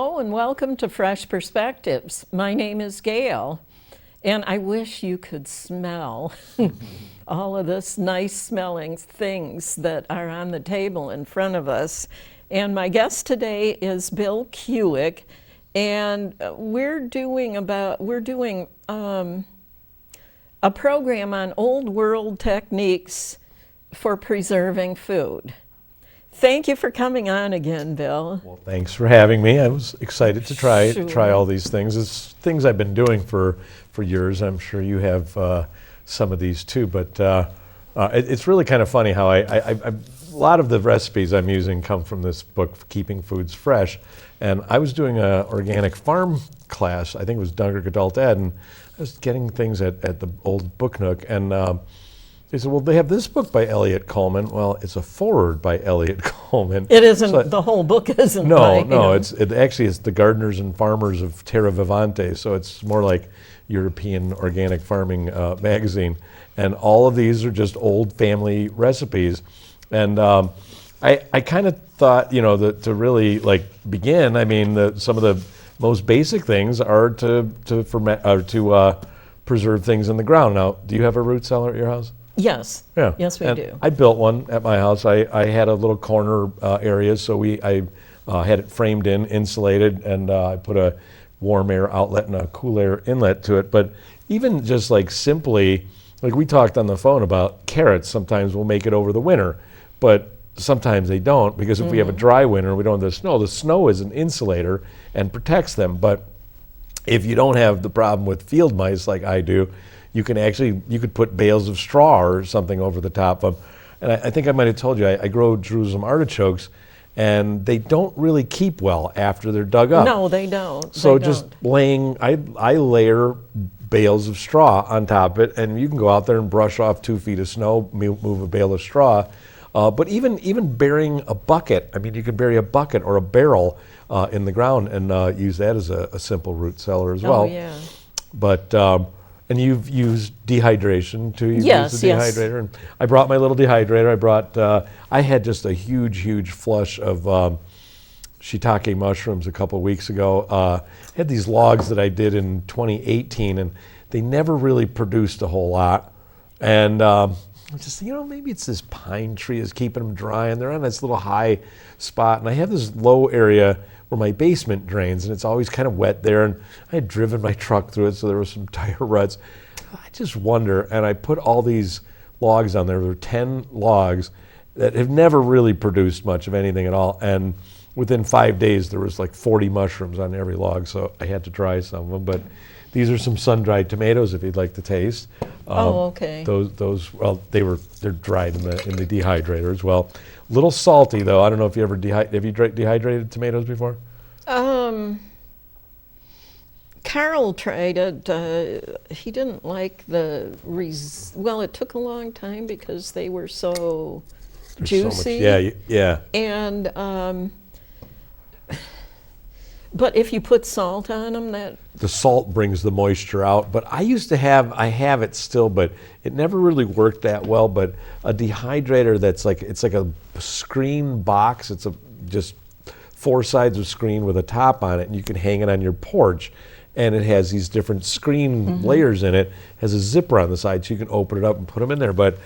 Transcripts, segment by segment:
Hello and welcome to Fresh Perspectives. My name is Gail, and I wish you could smell all of this nice smelling things that are on the table in front of us. And my guest today is Bill Kiwik, and we're doing a program on old world techniques for preserving food. Thank you for coming on again, Bill. Well, thanks for having me. I was excited to try Sure. all these things. It's things I've been doing for years. I'm sure you have some of these too. But it's really kind of funny how a lot of the recipes I'm using come from this book, Keeping Foods Fresh. And I was doing an organic farm class. I think it was Dunkirk Adult Ed, and I was getting things at the old Book Nook, and they said, well, they have this book by Elliot Coleman. Well, it's a foreword by Elliot Coleman. It isn't, the whole book isn't. No, it's the Gardeners and Farmers of Terra Vivante, so it's more like European organic farming magazine. And all of these are just old family recipes. And I kind of thought, that to really begin, I mean, some of the most basic things are to ferment or to preserve things in the ground. Now, do you have a root cellar at your house? Yes. Yeah. Yes, we do. I built one at my house. I had a little corner area, so I had it framed in, insulated, and I put a warm air outlet and a cool air inlet to it. But even just simply, we talked on the phone about carrots, sometimes we'll make it over the winter, but sometimes they don't, because if we have a dry winter, we don't have the snow is an insulator and protects them. But if you don't have the problem with field mice like I do, you could put bales of straw or something over the top of them. And I think I might have told you, I grow Jerusalem artichokes, and they don't really keep well after they're dug up. No, they don't. So They just don't. I layer bales of straw on top of it, and you can go out there and brush off 2 feet of snow, move a bale of straw. But even burying a bucket, I mean, you can bury a bucket or a barrel in the ground and use that as a simple root cellar as well. Oh, yeah. But and you've used dehydration too. You've Yes, used the yes. dehydrator. And I brought my little dehydrator. I had just a huge flush of shiitake mushrooms a couple weeks ago. I had these logs that I did in 2018, and they never really produced a whole lot. And I just, maybe it's this pine tree is keeping them dry, and they're on this little high spot. And I have this low area where my basement drains, and it's always kind of wet there, and I had driven my truck through it, so there were some tire ruts. I just wonder, and I put all these logs on there. There were 10 logs that have never really produced much of anything at all, and within 5 days there was 40 mushrooms on every log, so I had to try some of them. But these are some sun-dried tomatoes if you'd like to taste. Okay. Those they're dried in the dehydrator as well. Little salty though. I don't know if you ever have you dehydrated tomatoes before? Carl tried it. He didn't like well, it took a long time because they were so There's juicy. So much, yeah. And but if you put salt on them, The salt brings the moisture out, but I have it still, but it never really worked that well. But a dehydrator that's it's like a screen box. It's just 4 sides of screen with a top on it, and you can hang it on your porch. And it has these different screen layers in it. Has a zipper on the side, so you can open it up and put them in there. But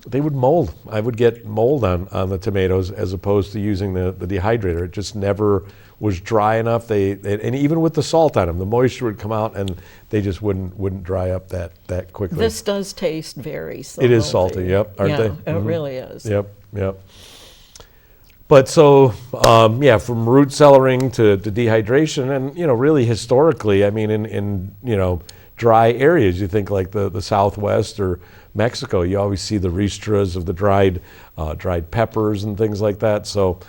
they would mold. I would get mold on the tomatoes as opposed to using the dehydrator. It just never was dry enough. And even with the salt on them, the moisture would come out, and they just wouldn't dry up that quickly. this does taste very salty. It is salty, yep, aren't they? Yeah, it really is. Yep. But so, from root cellaring to dehydration, and really historically, I mean, in dry areas, you think like the Southwest or Mexico, you always see the ristras of the dried peppers and things like that. So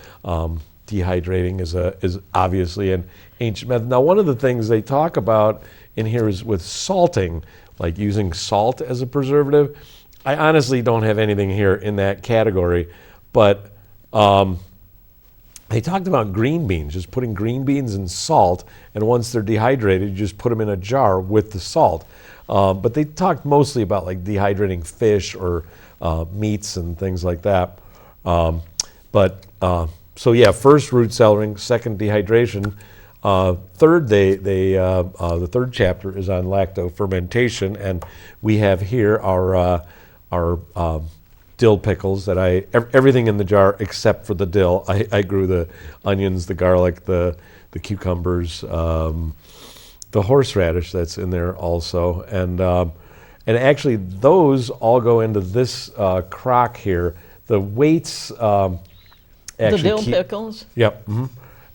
dehydrating is obviously an ancient method. Now, one of the things they talk about in here is with salting, like using salt as a preservative. I honestly don't have anything here in that category, but they talked about green beans, just putting green beans in salt, and once they're dehydrated, you just put them in a jar with the salt. But they talked mostly about dehydrating fish or meats and things like that. So yeah, first root cellaring, second dehydration. Third, the third chapter is on lacto-fermentation, and we have here our dill pickles that everything in the jar except for the dill. I grew the onions, the garlic, the cucumbers, the horseradish that's in there also, and actually those all go into this crock here. The weights actually The dill pickles? Yep. Mm-hmm.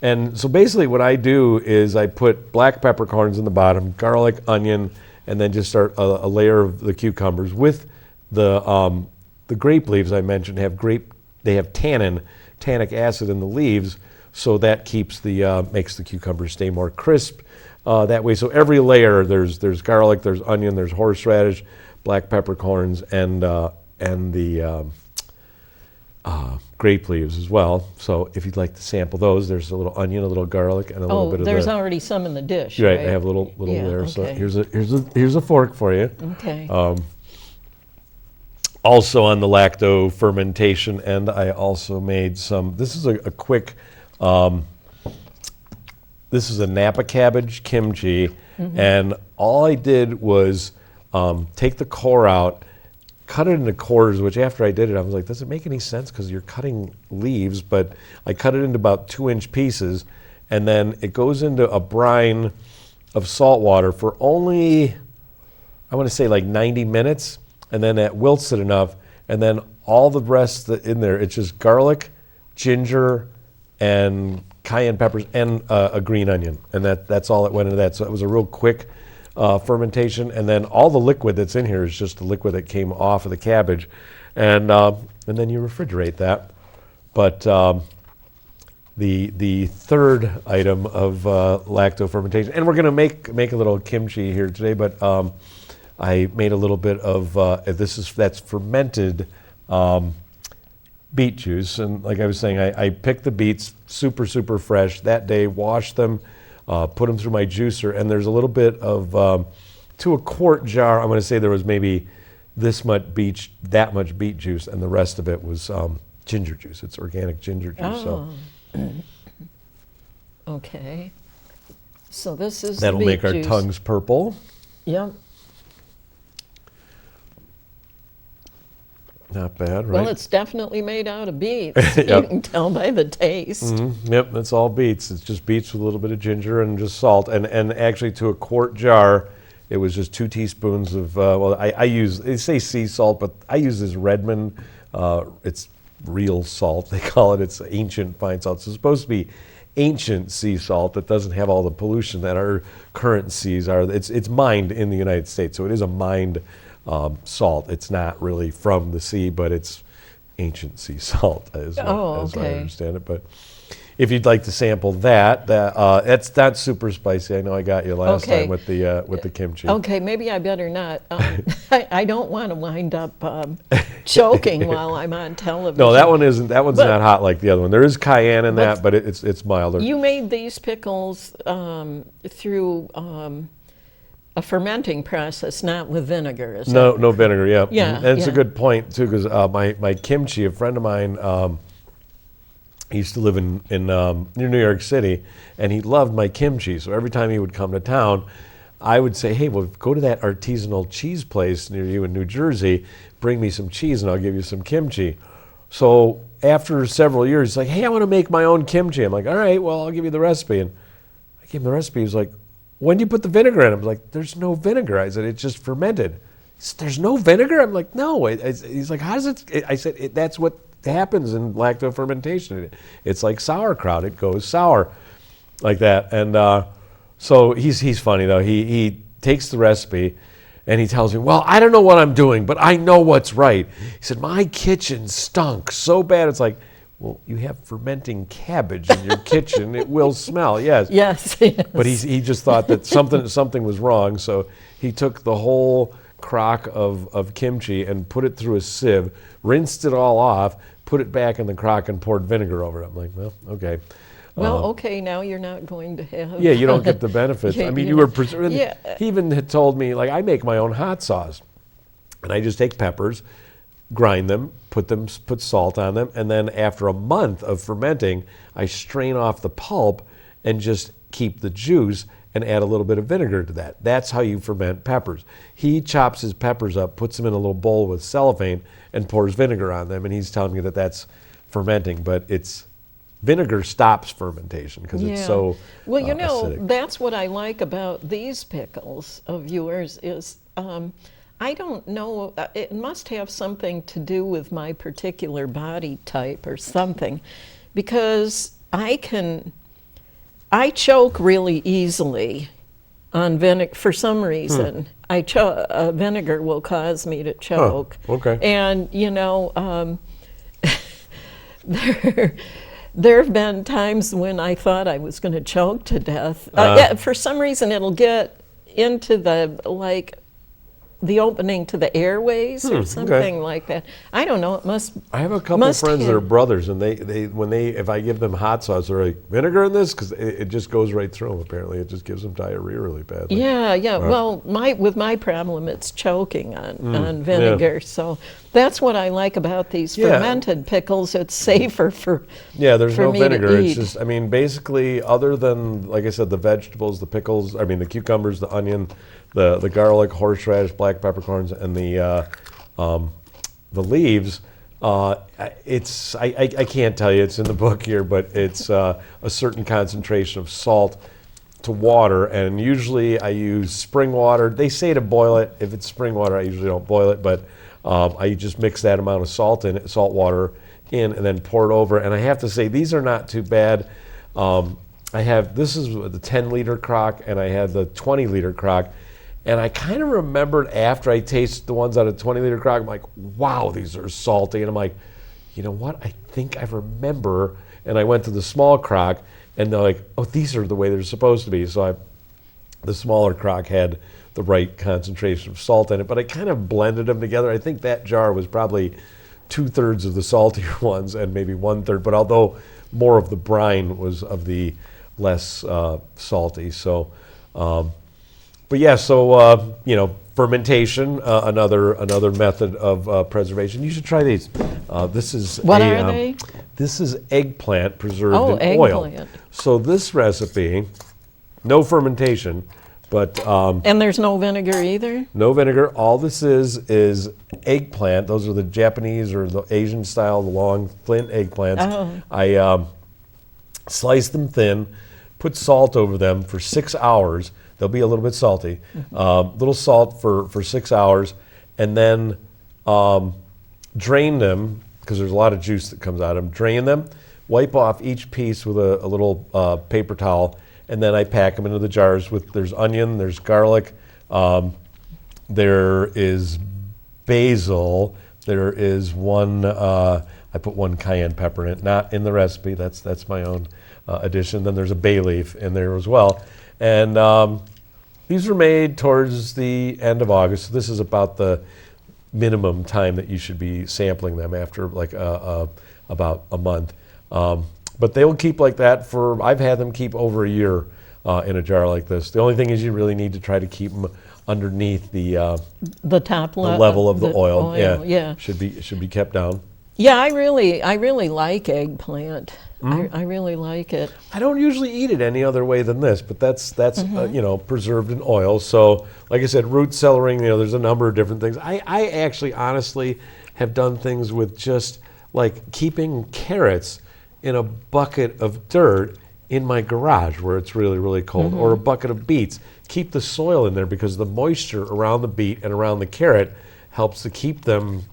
And so basically what I do is I put black peppercorns in the bottom, garlic, onion, and then just start a layer of the cucumbers with the grape leaves I mentioned they have tannic acid in the leaves, so that keeps makes the cucumbers stay more crisp that way. So every layer there's garlic, there's onion, there's horseradish, black peppercorns, and the grape leaves as well. So if you'd like to sample those, there's a little onion, a little garlic, and a little bit of there's already some in the dish, right? right? I have a little there. Okay. So here's a fork for you. Okay. Also on the lacto fermentation end, I also made some. This is a quick. This is a Napa cabbage kimchi, and all I did was take the core out, cut it into quarters, which after I did it, I was like, does it make any sense? Because you're cutting leaves, but I cut it into about 2-inch pieces, and then it goes into a brine of salt water for only, I want to say like 90 minutes, and then that wilts it enough, and then all the rest in there, it's just garlic, ginger, and cayenne peppers, and a green onion, and that's all that went into that. So it was a real quick fermentation, and then all the liquid that's in here is just the liquid that came off of the cabbage, and then you refrigerate that. But the third item of lacto fermentation, and we're going to make a little kimchi here today, but I made a little bit of that's fermented beet juice, and like I was saying, I picked the beets super fresh that day, washed them, put them through my juicer, and there's a little bit of to a quart jar. I'm going to say there was maybe that much beet juice, and the rest of it was ginger juice. It's organic ginger juice. Oh. So. Okay. So this is that'll the beet make our juice. tongues purple. Yep. Not bad, right? Well, it's definitely made out of beets. You can tell by the taste. Mm-hmm. Yep, it's all beets. It's just beets with a little bit of ginger and just salt. And actually, to a quart jar, it was just 2 teaspoons of, they say sea salt, but I use this Redmond. It's real salt, they call it. It's ancient fine salt. So it's supposed to be ancient sea salt that doesn't have all the pollution that our current seas are. It's mined in the United States, so it is a mined salt. It's not really from the sea, but it's ancient sea salt, as I understand it. But if you'd like to sample that's not super spicy. I know I got you last time with the kimchi. Okay, maybe I better not. I don't want to wind up choking while I'm on television. No, that one isn't. That one's not hot like the other one. There is cayenne in that, but it's milder. You made these pickles through a fermenting process, not with vinegar, is it? No vinegar, yeah. Yeah, and it's a good point, too, because my kimchi, a friend of mine, he used to live in near New York City, and he loved my kimchi. So every time he would come to town, I would say, hey, well, go to that artisanal cheese place near you in New Jersey, bring me some cheese, and I'll give you some kimchi. So after several years, he's like, hey, I want to make my own kimchi. I'm like, all right, well, I'll give you the recipe. And I gave him the recipe. He was like, when do you put the vinegar in? I'm like, there's no vinegar. I said, it's just fermented. He said, there's no vinegar? I'm like, no. He's like, how does it? I said, that's what happens in lacto fermentation. It's like sauerkraut. It goes sour like that. And so he's funny, though. He takes the recipe and he tells me, well, I don't know what I'm doing, but I know what's right. He said, my kitchen stunk so bad. It's like, well, you have fermenting cabbage in your kitchen. It will smell, yes. Yes. But he just thought that something was wrong, so he took the whole crock of kimchi and put it through a sieve, rinsed it all off, put it back in the crock, and poured vinegar over it. I'm like, well, okay. Well, okay, now you're not going to have... Yeah, you don't get the benefits. I mean, you were... Yeah. He even had told me, like, I make my own hot sauce. And I just take peppers, grind them, put salt on them, and then after a month of fermenting, I strain off the pulp and just keep the juice and add a little bit of vinegar to that. That's how you ferment peppers. He chops his peppers up, puts them in a little bowl with cellophane, and pours vinegar on them. And he's telling me that that's fermenting, but it's vinegar stops fermentation because it's so well, acidic. that's what I like about these pickles of yours is I don't know, it must have something to do with my particular body type or something, because I choke really easily on vinegar for some reason. Vinegar will cause me to choke. Oh, okay. And there have been times when I thought I was going to choke to death. For some reason, it'll get into the opening to the airways or something like that. I don't know. It must. I have a couple of friends that are brothers, and if I give them hot sauce, they're like, vinegar in this? Because it just goes right through them, apparently. It just gives them diarrhea really badly. Yeah. Well, with my problem, it's choking on vinegar. Yeah. So that's what I like about these fermented pickles. It's safer for there's no me vinegar. To it's eat. just, basically, other than, like I said, the vegetables, the pickles, the cucumbers, the onion, the garlic, horseradish, black peppercorns, and the leaves. I can't tell you. It's in the book here, but it's a certain concentration of salt to water, and usually I use spring water. They say to boil it. If it's spring water, I usually don't boil it, but I just mix that amount of salt water in, and then pour it over. And I have to say, these are not too bad. This is the 10-liter crock, and I had the 20-liter crock. And I kind of remembered after I tasted the ones out of 20-liter crock, I'm like, wow, these are salty. And I'm like, you know what? I think I remember. And I went to the small crock, and they're like, oh, these are the way they're supposed to be. So the smaller crock had the right concentration of salt in it, but I kind of blended them together. I think that jar was probably 2/3 of the saltier ones and maybe 1/3, but although more of the brine was of the less salty. So. Fermentation, another method of preservation. You should try these. This is what are they? This is eggplant preserved in oil. So this recipe, no fermentation, but and there's no vinegar either. No vinegar. All this is eggplant. Those are the Japanese or the Asian style, the long flint eggplants. Oh. I slice them thin, put salt over them for 6 hours. They'll be a little bit salty. Little salt for 6 hours, and then drain them, because there's a lot of juice that comes out of them. Drain them, wipe off each piece with a little paper towel, and then I pack them into the jars there's onion, there's garlic, there is basil, there is I put one cayenne pepper in it, not in the recipe, that's my own addition. Then there's a bay leaf in there as well. And these were made towards the end of August. So this is about the minimum time that you should be sampling them after about a month. But they will keep like that I've had them keep over a year in a jar like this. The only thing is you really need to try to keep them underneath the top level of the oil. Yeah. Should be kept down. Yeah, I really like eggplant. I really like it. I don't usually eat it any other way than this, but that's preserved in oil. So, like I said, root cellaring. There's a number of different things. I actually, honestly, have done things with just like keeping carrots in a bucket of dirt in my garage where it's really, really cold, or a bucket of beets. Keep the soil in there because the moisture around the beet and around the carrot helps to keep them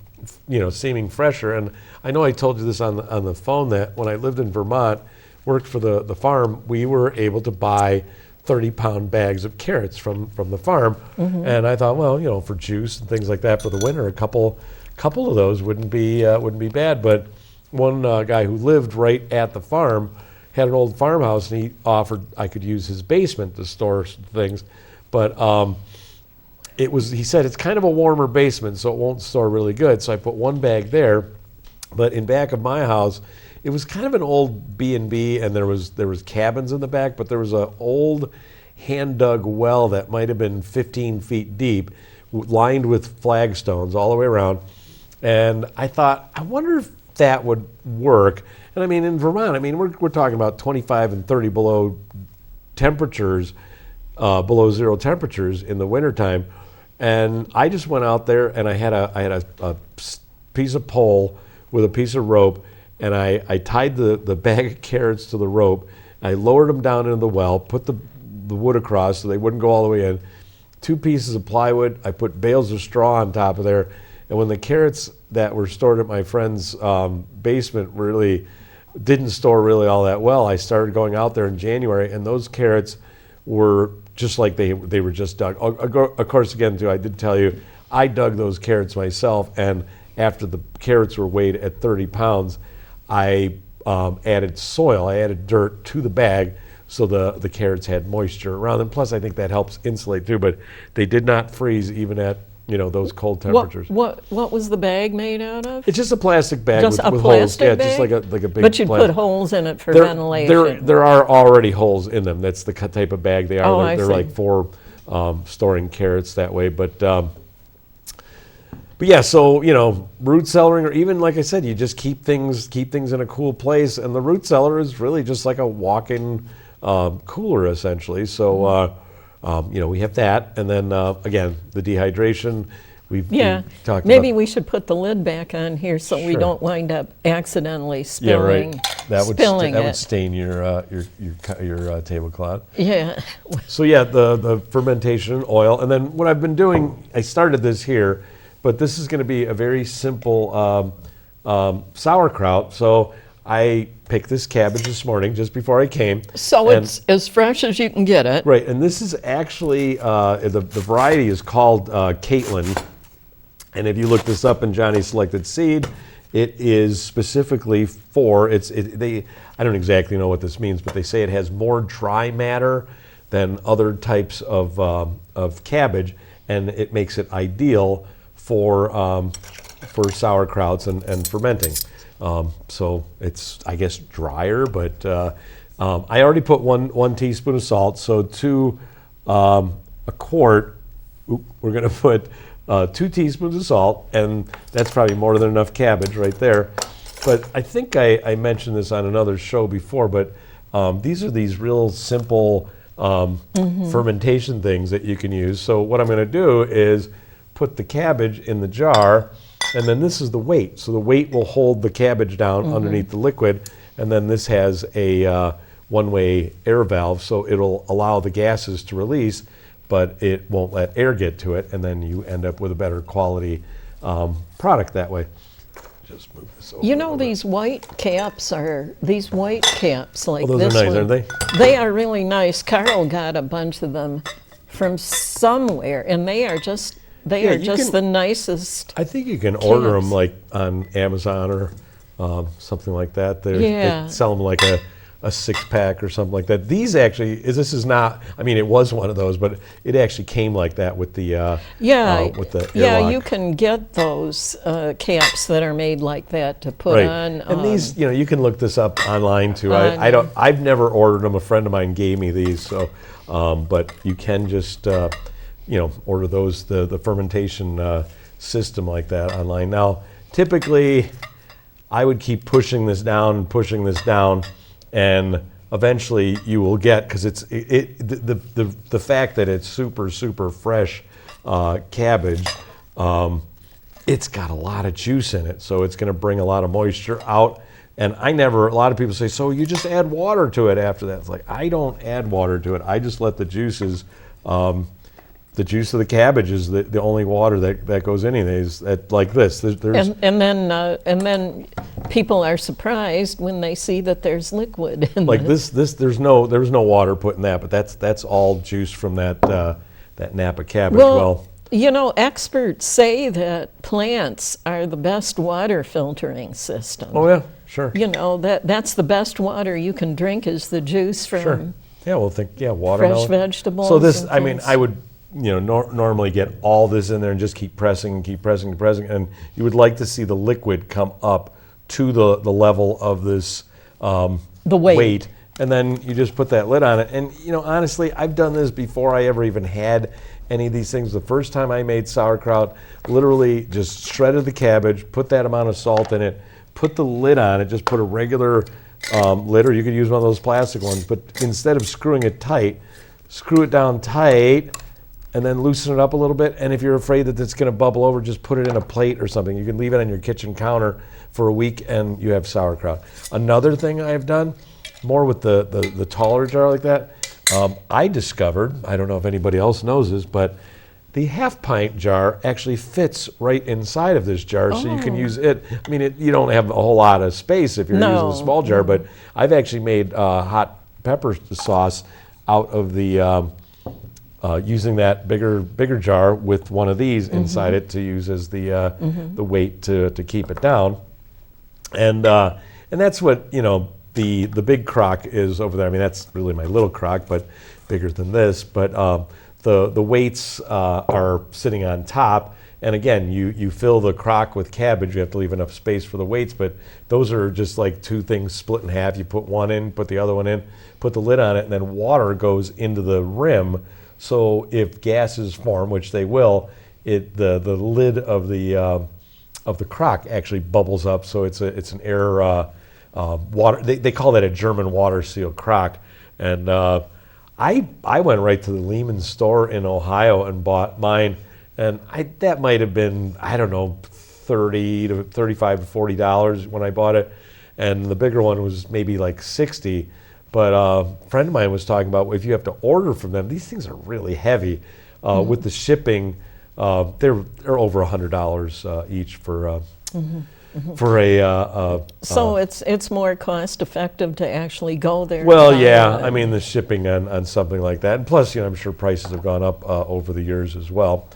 seeming fresher. And I know I told you this on the phone that when I lived in Vermont, worked for the farm, we were able to buy 30-pound bags of carrots from the farm. And I thought, well, for juice and things like that for the winter, a couple of those wouldn't be bad. But one guy who lived right at the farm had an old farmhouse, and he offered I could use his basement to store some things. But he said it's kind of a warmer basement, so it won't store really good. So I put one bag there. But in back of my house, it was kind of an old B&B, and there was cabins in the back, but there was an old hand-dug well that might have been 15 feet deep, lined with flagstones all the way around. And I thought, I wonder if that would work. And in Vermont, we're talking about 25 and 30 below temperatures, below zero temperatures in the wintertime. And I just went out there and I had a piece of pole with a piece of rope, and I tied the bag of carrots to the rope. I lowered them down into the well, put the wood across so they wouldn't go all the way in. 2 pieces of plywood. I put bales of straw on top of there. And when the carrots that were stored at my friend's basement really didn't store really all that well, I started going out there in January, and those carrots were just like they were just dug. Of course, again, too, I did tell you, I dug those carrots myself, and after the carrots were weighed at 30 pounds, I added soil, I added dirt to the bag so the carrots had moisture around them. Plus, I think that helps insulate too, but they did not freeze even at those cold temperatures. What was the bag made out of? It's just a plastic bag Just with a holes. plastic Yeah, bag? just like a big. But you put plastic. holes in it for There- ventilation. There are already holes in them. That's the type of bag they are. Oh, they're I they're see. like for storing carrots that way. But yeah, so root cellaring, or even like I said, you just keep things in a cool place, and the root cellar is really just like a walk-in cooler essentially. So we have that, and then again the dehydration. We've talked Maybe about. we should put the lid back on here so we Sure. don't wind up accidentally Yeah, spilling, right. That would spilling that would it. stain your tablecloth. Yeah. So yeah, the fermentation oil, and then what I've been doing, I started this here, but this is going to be a very simple sauerkraut. So I picked this cabbage this morning just before I came. So and- it's as fresh as you can get it. right, and this is actually the variety is called Caitlin, and if you look this up in Johnny's Selected Seed, it is specifically for I don't exactly know what this means, but they say it has more dry matter than other types of cabbage, and it makes it ideal for sauerkrauts and fermenting. So it's, I guess, drier, but I already put one teaspoon of salt. So to a quart, we're going to put 2 teaspoons of salt, and that's probably more than enough cabbage right there. But I think I mentioned this on another show before, but these are these real simple fermentation things that you can use. So what I'm going to do is put the cabbage in the jar, and then this is the weight. So the weight will hold the cabbage down underneath the liquid, and then this has a one-way air valve, so it'll allow the gases to release, but it won't let air get to it, and then you end up with a better quality product that way. Just move this over. These white caps like Those are this nice, one. aren't they? They are really nice. Carol got a bunch of them from somewhere, and they are just the nicest. I think you can order them Caps. like on Amazon or something like that. Yeah. They sell them like a 6-pack or something like that. These actually, this is not, I mean, it was one of those, but it actually came like that with the with the airlock. You can get those caps that are made like that to put Right. on. And these, you can look this up online too. On- I've never ordered them. A friend of mine gave me these, so but you can just order those, the fermentation system like that online. Now, typically, I would keep pushing this down, and eventually you will get, because the fact that it's super fresh cabbage, it's got a lot of juice in it, so it's going to bring a lot of moisture out. And a lot of people say, so you just add water to it after that. It's like, I don't add water to it. I just let the juices, the juice of the cabbage is the only water that goes in anyways. Like this. There's and then people are surprised when they see that there's liquid in like it. this there was no water put in that, but that's all juice from that Napa cabbage. Well, experts say that plants are the best water filtering system. Oh yeah, sure. That's the best water you can drink is the juice from Sure. Yeah, watermelon. fresh vegetables. So this, and I mean, things. I would, normally get all this in there and just keep pressing, and you would like to see the liquid come up to the level of this The weight. and then you just put that lid on it. And honestly, I've done this before I ever even had any of these things. The first time I made sauerkraut, literally just shredded the cabbage, put that amount of salt in it, put the lid on it, just put a regular lid, or you could use one of those plastic ones. But instead of screwing it tight, screw it down tight and then loosen it up a little bit. And if you're afraid that it's going to bubble over, just put it in a plate or something. You can leave it on your kitchen counter for a week and you have sauerkraut. Another thing I've done, more with the taller jar like that, I discovered, I don't know if anybody else knows this, but the half-pint jar actually fits right inside of this jar, so you can use it. I mean, you don't have a whole lot of space if you're using a small jar, but I've actually made hot pepper sauce out of the using that bigger jar with one of these inside it to use as the weight to keep it down, and that's what the big crock is over there. I mean, that's really my little crock, but bigger than this. But the weights are sitting on top, and again, you fill the crock with cabbage. You have to leave enough space for the weights, but those are just like two things split in half. You put one in, put the other one in, put the lid on it, and then water goes into the rim. So if gases form, which they will, the lid of the crock actually bubbles up. So it's an air water. They call that a German water seal crock, and I went right to the Lehman store in Ohio and bought mine, and that might have been, I don't know, $30 to $35 to $40 when I bought it, and the bigger one was maybe like $60. But a friend of mine was talking about if you have to order from them, these things are really heavy. With the shipping, they're over $100 each for for a so it's more cost effective to actually go there. Well, yeah, I mean the shipping on something like that, and plus, I'm sure prices have gone up over the years as well.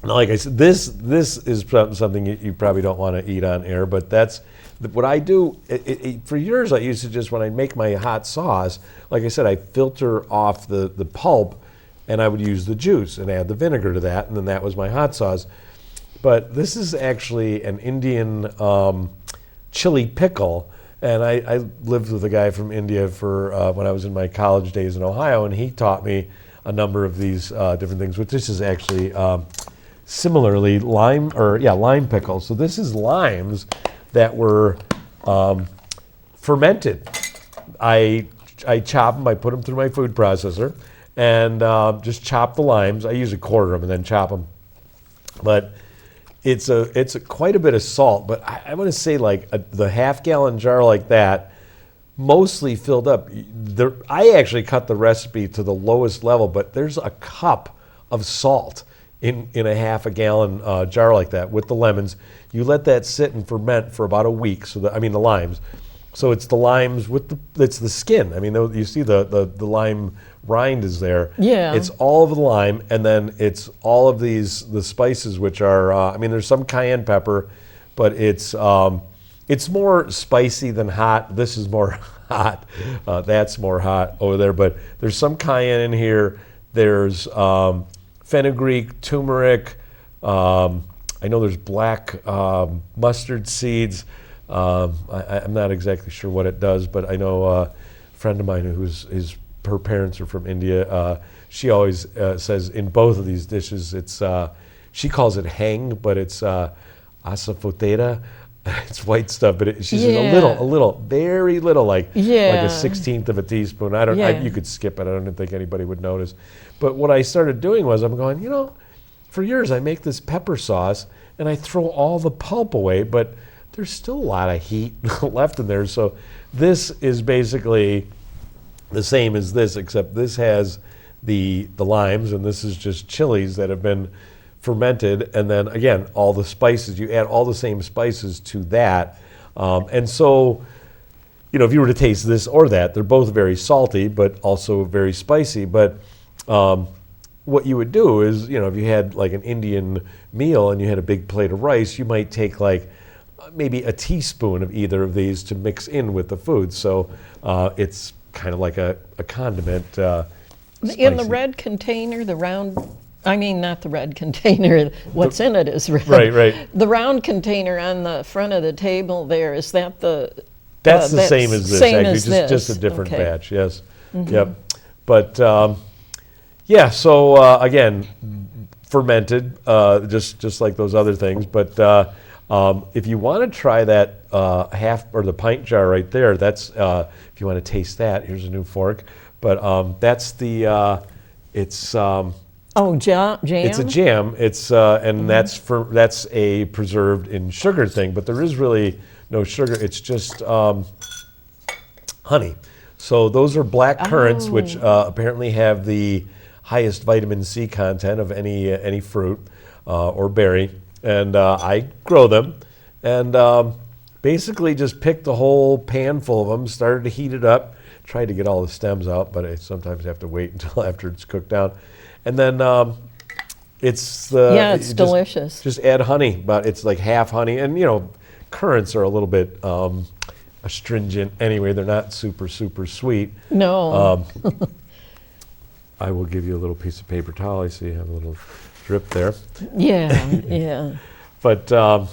Like I said, this is something you probably don't want to eat on air, but that's what I do. For years, I used to just, when I make my hot sauce, like I said, I filter off the pulp, and I would use the juice and add the vinegar to that, and then that was my hot sauce. But this is actually an Indian chili pickle, and I lived with a guy from India for when I was in my college days in Ohio, and he taught me a number of these different things. But this is actually similarly lime pickle. So this is limes that were fermented. I chop them. I put them through my food processor, and just chop the limes. I usually quarter them and then chop them, but it's quite a bit of salt, but I want to say like the half-gallon jar like that, mostly filled up. I actually cut the recipe to the lowest level, but there's a cup of salt in a half-a-gallon jar like that with the lemons. You let that sit and ferment for about a week. So the limes. So it's the limes it's the skin. I mean, you see the lime rind is there. Yeah. It's all of the lime, and then it's all of the spices, which are, there's some cayenne pepper, but it's more spicy than hot. This is more hot. That's more hot over there, but there's some cayenne in here. There's fenugreek, turmeric. I know there's black mustard seeds. I'm not exactly sure what it does, but I know a friend of mine her parents are from India. She always says in both of these dishes, it's she calls it hang, but it's asafoetida. It's white stuff, but she says a little, very little, like a 1/16 of a teaspoon. You could skip it. I don't think anybody would notice. But what I started doing was I'm going, for years I make this pepper sauce and I throw all the pulp away, but there's still a lot of heat left in there. So this is basically the same as this, except this has the limes, and this is just chilies that have been fermented, and then again, all the spices. You add all the same spices to that. And so, if you were to taste this or that, they're both very salty, but also very spicy. But what you would do is, if you had like an Indian meal and you had a big plate of rice, you might take like maybe a teaspoon of either of these to mix in with the food. So it's kind of like a condiment. In the red container, the round, not the red container, what's in it is red. Right. The round container on the front of the table there, is that That's the same as this, same actually, as this. just a different Okay. batch, yes. Yep. But, so again, fermented, just like those other things. But If you want to try that half or the pint jar right there, that's if you want to taste that. Here's a new fork, but that's the it's. Jam? It's a jam. It's and that's a preserved in sugar thing, but there is really no sugar. It's just honey. So those are black currants, which apparently have the highest vitamin C content of any fruit or berry, and I grow them, and basically just picked the whole pan full of them, started to heat it up, tried to get all the stems out, but I sometimes have to wait until after it's cooked down, and then it's delicious. Just add honey, but it's like half honey, and currants are a little bit astringent anyway. They're not super sweet. No. I will give you a little piece of paper towel. I see you have a little drip there. Yeah. But other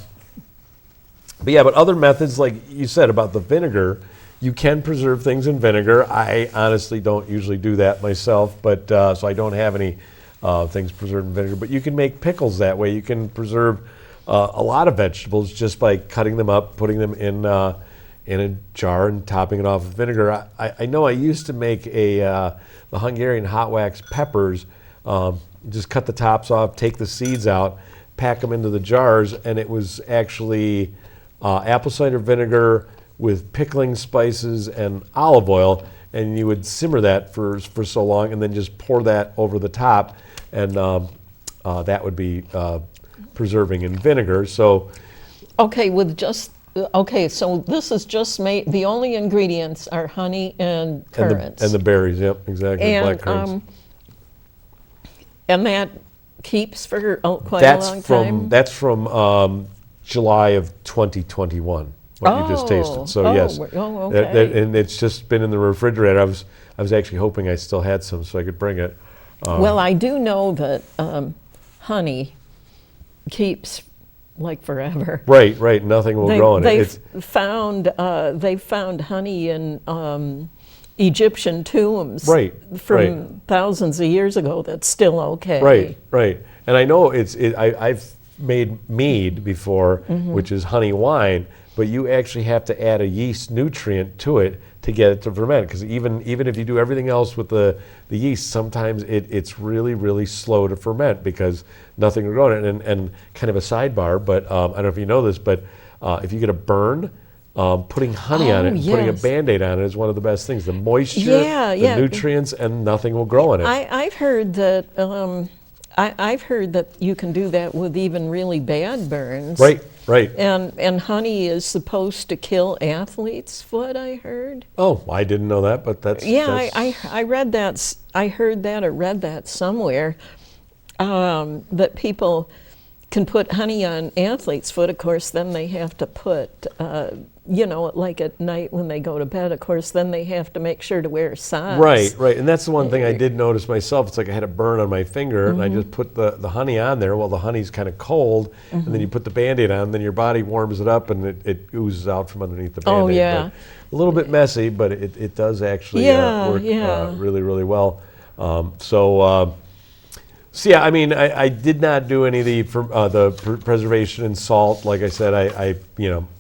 methods, like you said about the vinegar, you can preserve things in vinegar. I honestly don't usually do that myself, but so I don't have any things preserved in vinegar. But you can make pickles that way. You can preserve a lot of vegetables just by cutting them up, putting them in a jar, and topping it off with vinegar. I know I used to make the Hungarian hot wax peppers. Just cut the tops off, take the seeds out, pack them into the jars, and it was actually apple cider vinegar with pickling spices and olive oil, and you would simmer that for so long, and then just pour that over the top, and that would be preserving in vinegar. So, so this is just made. The only ingredients are honey and currants and the berries. Yep, exactly. And, black currants. And that keeps for quite a long time? That's from July of 2021, what you just tasted. So yes. Okay. And it's just been in the refrigerator. I was actually hoping I still had some so I could bring it. Well, I do know that honey keeps like forever. Right. Nothing will grow in it. They've found honey in Egyptian tombs from thousands of years ago that's still okay. Right. And I know I've made mead before, which is honey wine, but you actually have to add a yeast nutrient to it to get it to ferment, because even if you do everything else with the yeast, sometimes it's really slow to ferment because nothing will grow in it. And kind of a sidebar, but I don't know if you know this, but if you get a burn, putting honey on it and putting a Band-Aid on it is one of the best things. The moisture, the nutrients, and nothing will grow in it. I've heard that I've heard that you can do that with even really bad burns. Right. And honey is supposed to kill athlete's foot, I heard. Oh, I didn't know that, but that's... Yeah, I read that, I heard that or read that somewhere, that people can put honey on athlete's foot. Of course, then they have to put, like at night when they go to bed, of course, then they have to make sure to wear socks. Right. And that's the one thing I did notice myself. It's like I had a burn on my finger, and I just put the honey on there. Well, the honey's kind of cold, and then you put the Band-Aid on, then your body warms it up, and it oozes out from underneath the Band-Aid. Oh, yeah. But a little bit messy, but it does actually work really well. So yeah, I mean, I did not do any of the preservation in salt. Like I said,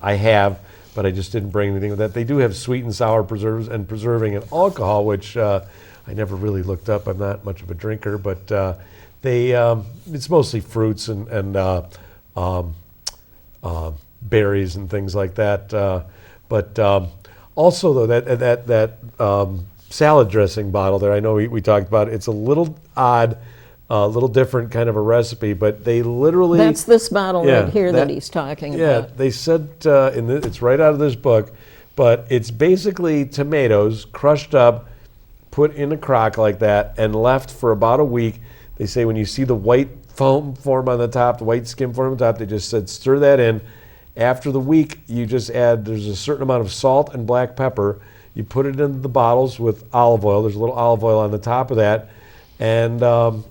I have, but I just didn't bring anything with that. They do have sweet and sour preserves and preserving in alcohol, which I never really looked up. I'm not much of a drinker, but it's mostly fruits and berries and things like that. But also though, that salad dressing bottle there, I know we talked about it. It's a little odd. A little different kind of a recipe, but they literally... That's this bottle right here that he's talking about. Yeah, they said, it's right out of this book, but it's basically tomatoes crushed up, put in a crock like that, and left for about a week. They say when you see the white foam form on the top, the white skim form on the top, they just said stir that in. After the week, you just add, there's a certain amount of salt and black pepper. You put it into the bottles with olive oil. There's a little olive oil on the top of that, and...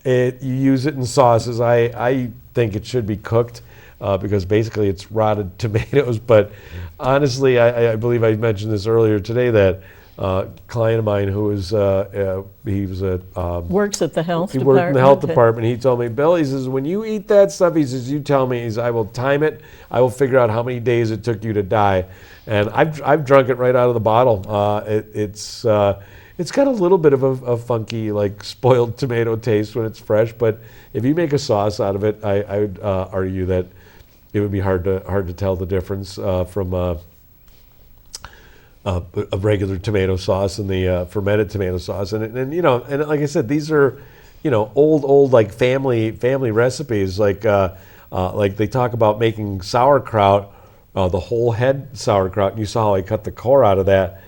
you use it in sauces. I think it should be cooked because basically it's rotted tomatoes. But honestly, I believe I mentioned this earlier today that client of mine who was he was a Works at the health he department. worked in the health department. He told me, Bill, he says, when you eat that stuff, he says, you tell me. He says, I will time it. I will figure out how many days it took you to die. And I've drunk it right out of the bottle. It's got a little bit of a funky, like spoiled tomato taste when it's fresh. But if you make a sauce out of it, I would argue that it would be hard to tell the difference from a regular tomato sauce and the fermented tomato sauce. And you know, and like I said, these are, you know, old like family recipes. Like they talk about making sauerkraut, the whole head sauerkraut. And you saw how I cut the core out of that.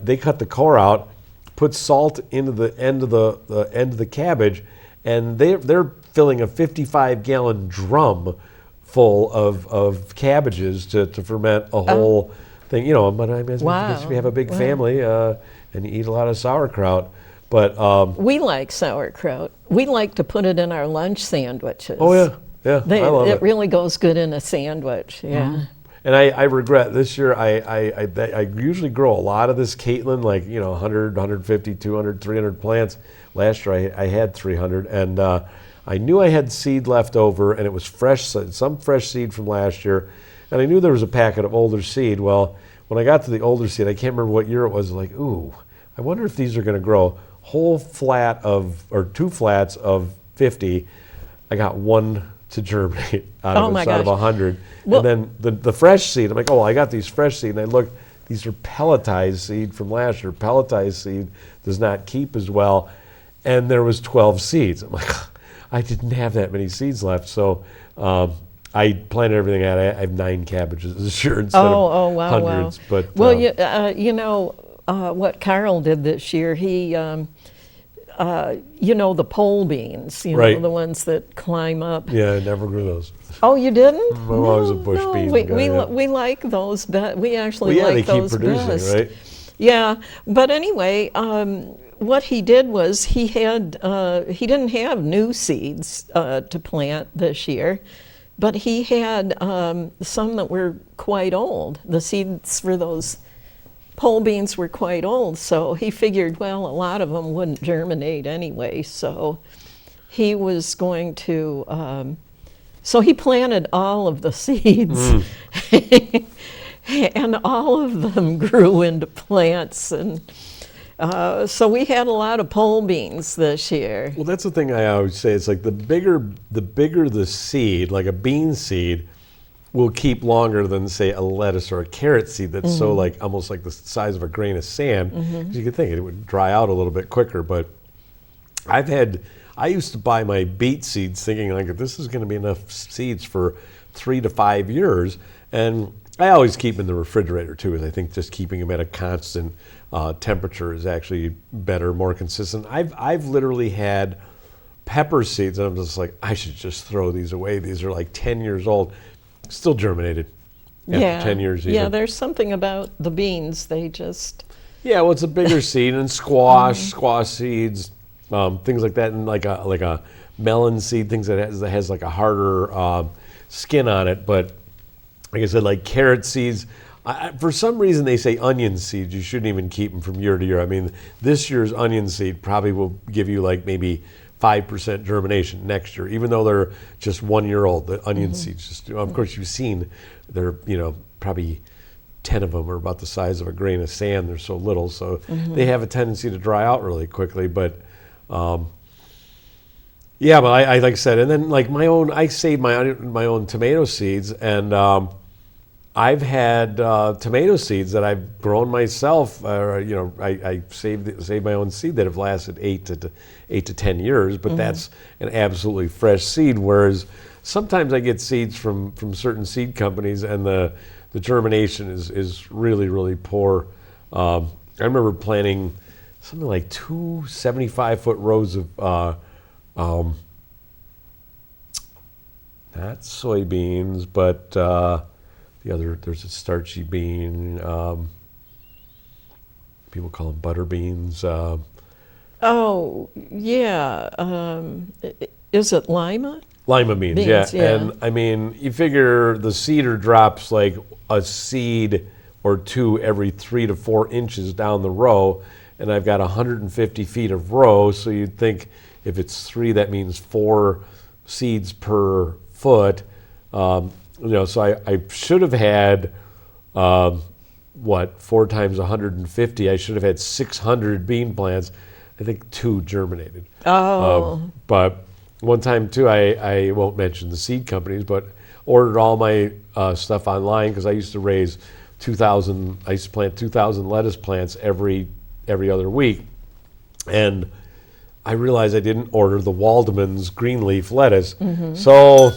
They cut the core out, put salt into the end of the cabbage, and they're filling a 55-gallon drum full of cabbages to ferment a whole thing. You know, but I mean, Wow. if you have a big family and you eat a lot of sauerkraut. But We like sauerkraut. We like to put it in our lunch sandwiches. oh yeah, I love it. really goes good in a sandwich. Yeah. And I regret this year, I usually grow a lot of this Caitlin, like, you know, 100, 150, 200, 300 plants. Last year I had 300, and I knew I had seed left over, and it was fresh, some fresh seed from last year. And I knew there was a packet of older seed. Well, when I got to the older seed, I can't remember what year it was, like, ooh, I wonder if these are going to grow. Whole flat or 2 flats of 50, I got 1 to germinate out of it, out of 100. Well, and then the fresh seed, I'm like, oh, I got these fresh seed. And I looked, these are pelletized seed from last year. Pelletized seed does not keep as well. And there was 12 seeds. I'm like, I didn't have that many seeds left. So I planted everything out. I have 9 cabbages this year instead of wow, hundreds. wow. But, Well, you know, what Carl did this year, he, you know, the pole beans, you Right. know, the ones that climb up. yeah, I never grew those. Oh, you didn't? I'm always a bush bean guy, yeah. We like those. We actually Well, yeah, like they keep those producing, best. right? Yeah, but anyway, what he did was he didn't have new seeds to plant this year, but he had some that were quite old. The seeds for those pole beans were quite old, so he figured, well, a lot of them wouldn't germinate anyway, so he was going to, so he planted all of the seeds, and all of them grew into plants, and so we had a lot of pole beans this year. Well, that's the thing I always say. It's like the bigger the seed, like a bean seed, will keep longer than, say, a lettuce or a carrot seed that's so like almost like the size of a grain of sand. 'Cause you could think it would dry out a little bit quicker. But I used to buy my beet seeds thinking like this is going to be enough seeds for 3 to 5 years, and I always keep them in the refrigerator too. As I think just keeping them at a constant temperature is actually better, more consistent. I've literally had pepper seeds, and I'm just like, I should just throw these away. These are like 10 years old, still germinated after 10 years. Even. Yeah, there's something about the beans. They just. Yeah, well, it's a bigger seed, and squash seeds, things like that, and like a melon seed, things that has like a harder skin on it. But like I said, like carrot seeds. For some reason, they say onion seeds. You shouldn't even keep them from year to year. I mean, this year's onion seed probably will give you like maybe 5% germination next year, even though they're just 1 year old. The onion seeds just, of course, you've seen they're, you know, probably 10 of them are about the size of a grain of sand. They're so little, so they have a tendency to dry out really quickly. But yeah, but I like I said, and then like I saved my own tomato seeds, and I've had tomato seeds that I've grown myself. You know, I saved my own seed that have lasted 8 to 10 years, but that's an absolutely fresh seed. Whereas sometimes I get seeds from certain seed companies, and the germination is really, really poor. I remember planting something like 2 75-foot rows of not soybeans, but there's a starchy bean. People call them butter beans. Oh, yeah. Is it lima? Lima beans, Beans, yeah. And I mean, you figure the seeder drops like a seed or two every 3 to 4 inches down the row, and I've got 150 feet of row, so you'd think if it's 3, that means 4 seeds per foot. So I should have had, 4 times 150, I should have had 600 bean plants. I think 2 germinated. Oh. But one time too, I won't mention the seed companies, but ordered all my stuff online because I used to raise 2,000, I used to plant 2,000 lettuce plants every other week. And I realized I didn't order the Waldemann's green leaf lettuce. So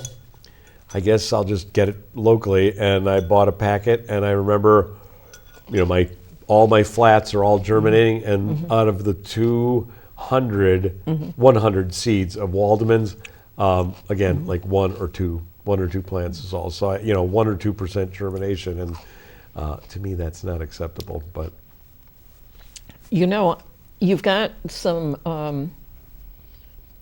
I guess I'll just get it locally. And I bought a packet, and I remember, all my flats are all germinating, and out of the 100 seeds of Waldemann's, again, like one or two plants is all. So 1 or 2% germination, and to me that's not acceptable. But you've got some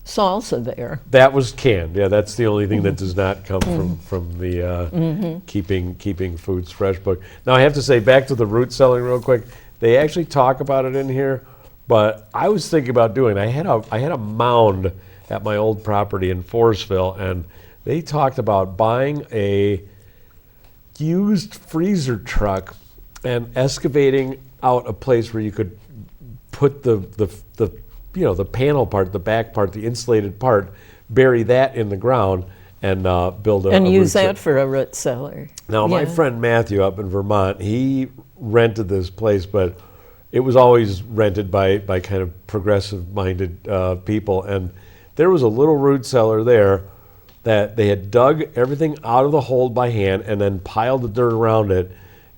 salsa there. that was canned. Yeah, that's the only thing that does not come from the keeping foods fresh book. Now I have to say, back to the root celling real quick. They actually talk about it in here, but I was thinking about doing. I had a mound at my old property in Forestville, and they talked about buying a used freezer truck and excavating out a place where you could put the panel part, the back part, the insulated part, bury that in the ground, and build a And use root that for a root cellar. Now, my friend Matthew up in Vermont, he rented this place, but it was always rented by kind of progressive-minded people. And there was a little root cellar there that they had dug everything out of the hole by hand and then piled the dirt around it.